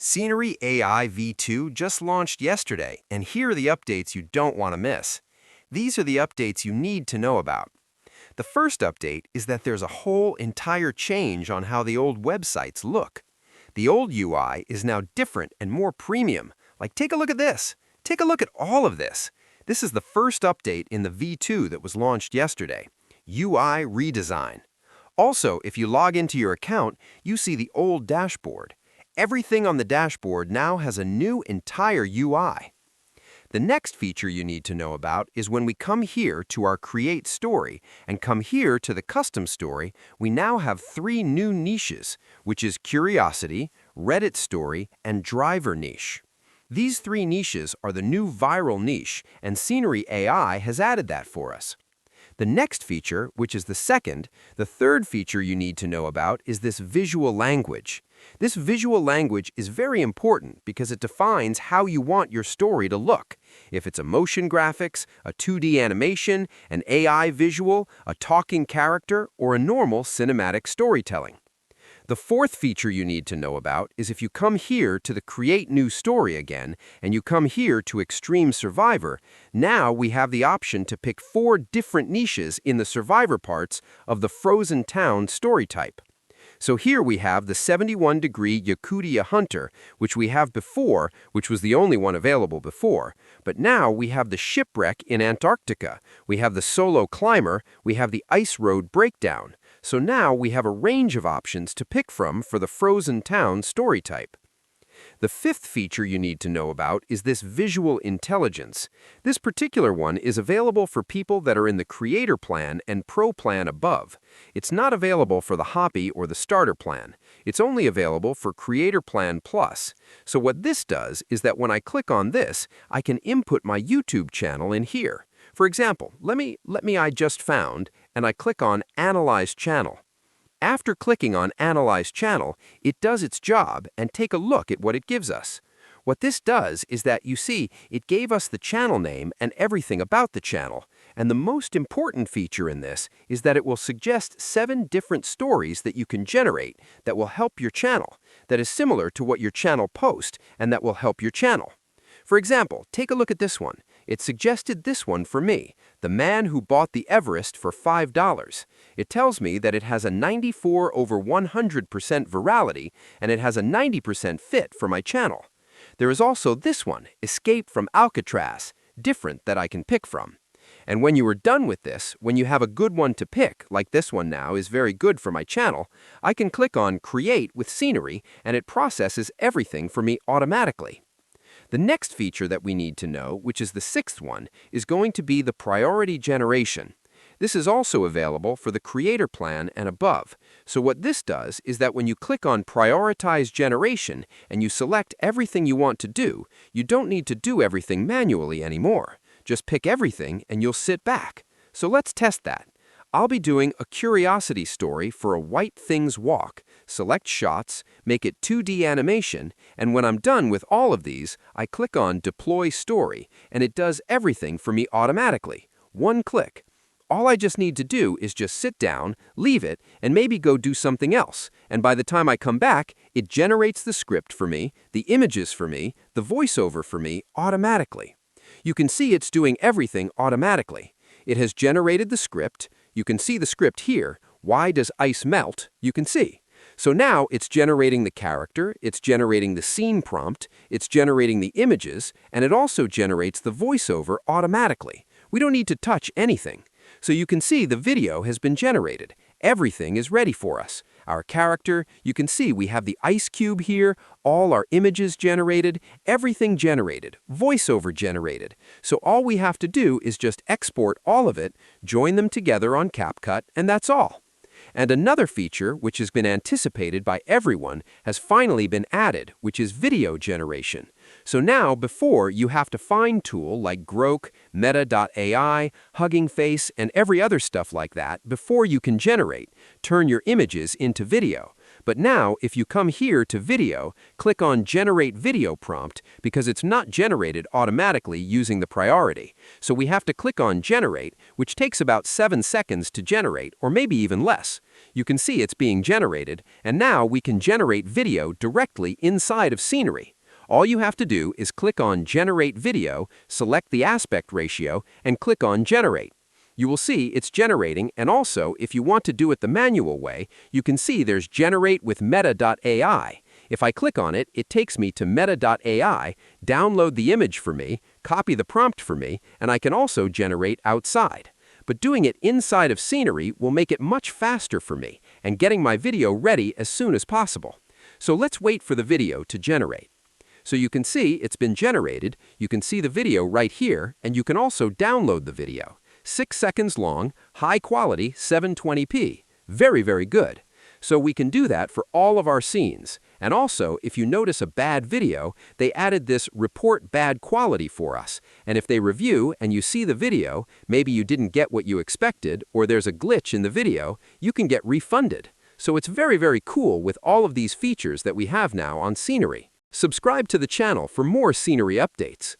Scenory AI V2 just launched yesterday, and here are the updates you don't want to miss. These are the updates you need to know about. The first update is that there's a whole entire change on how the old websites look. The old UI is now different and more premium. Like, take a look at this. Take a look at all of this. This is the first update in the V2 that was launched yesterday. UI Redesign. Also, if you log into your account, you see the old dashboard. Everything on the dashboard now has a new entire UI. The next feature you need to know about is when we come here to our Create Story and come here to the Custom Story, we now have 3 new niches, which is Curiosity, Reddit Story, and Driver Niche. These 3 niches are the new viral niche, and Scenory AI has added that for us. The next feature, which is the third feature you need to know about is this visual language. This visual language is very important because it defines how you want your story to look. If it's a motion graphics, a 2D animation, an AI visual, a talking character, or a normal cinematic storytelling. The fourth feature you need to know about is if you come here to the Create New Story again, and you come here to Extreme Survivor, now we have the option to pick 4 different niches in the Survivor parts of the Frozen Town story type. So here we have the 71-degree Yakutia Hunter, which we have before, which was the only one available before. But now we have the Shipwreck in Antarctica, we have the Solo Climber, we have the Ice Road Breakdown. So now we have a range of options to pick from for the Frozen Town story type. The fifth feature you need to know about is this visual intelligence. This particular one is available for people that are in the Creator Plan and Pro Plan above. It's not available for the Hobby or the Starter Plan. It's only available for Creator Plan Plus. So what this does is that when I click on this, I can input my YouTube channel in here. For example, let me I just found, and I click on Analyze Channel. After clicking on Analyze Channel, it does its job and take a look at what it gives us. What this does is that, you see, it gave us the channel name and everything about the channel. And the most important feature in this is that it will suggest 7 different stories that you can generate that will help your channel, that is similar to what your channel posts and that will help your channel. For example, take a look at this one. It suggested this one for me, The Man Who Bought the Everest for $5. It tells me that it has a 94/100% virality and it has a 90% fit for my channel. There is also this one, Escape from Alcatraz, different that I can pick from. And when you are done with this, when you have a good one to pick, like this one now is very good for my channel, I can click on Create with Scenory and it processes everything for me automatically. The next feature that we need to know, which is the 6th one, is going to be the priority generation. This is also available for the Creator Plan and above. So what this does is that when you click on Prioritize Generation and you select everything you want to do, you don't need to do everything manually anymore. Just pick everything and you'll sit back. So let's test that. I'll be doing a curiosity story for a White Things Walk. Select shots, make it 2D animation, and when I'm done with all of these, I click on Deploy Story, and it does everything for me automatically. One click. All I just need to do is just sit down, leave it, and maybe go do something else. And by the time I come back, it generates the script for me, the images for me, the voiceover for me automatically. You can see it's doing everything automatically. It has generated the script. You can see the script here. Why does ice melt? You can see. So now it's generating the character, it's generating the scene prompt, it's generating the images, and it also generates the voiceover automatically. We don't need to touch anything. So you can see the video has been generated. Everything is ready for us. Our character, you can see we have the ice cube here, all our images generated, everything generated, voiceover generated. So all we have to do is just export all of it, join them together on CapCut, and that's all. And another feature, which has been anticipated by everyone, has finally been added, which is video generation. So now, before, you have to find tool like Grok, Meta.ai, Hugging Face, and every other stuff like that before you can turn your images into video. But now, if you come here to Video, click on Generate Video Prompt because it's not generated automatically using the priority. So we have to click on Generate, which takes about 7 seconds to generate, or maybe even less. You can see it's being generated, and now we can generate video directly inside of Scenory. All you have to do is click on Generate Video, select the aspect ratio, and click on Generate. You will see it's generating, and also, if you want to do it the manual way, you can see there's Generate with Meta.ai. If I click on it, it takes me to Meta.ai, download the image for me, copy the prompt for me, and I can also generate outside. But doing it inside of Scenory will make it much faster for me, and getting my video ready as soon as possible. So let's wait for the video to generate. So you can see it's been generated, you can see the video right here, and you can also download the video. 6 seconds long, high quality, 720p. Very, very good. So we can do that for all of our scenes. And also, if you notice a bad video, they added this report bad quality for us. And if they review and you see the video, maybe you didn't get what you expected, or there's a glitch in the video, you can get refunded. So it's very, very cool with all of these features that we have now on Scenory. Subscribe to the channel for more Scenory updates.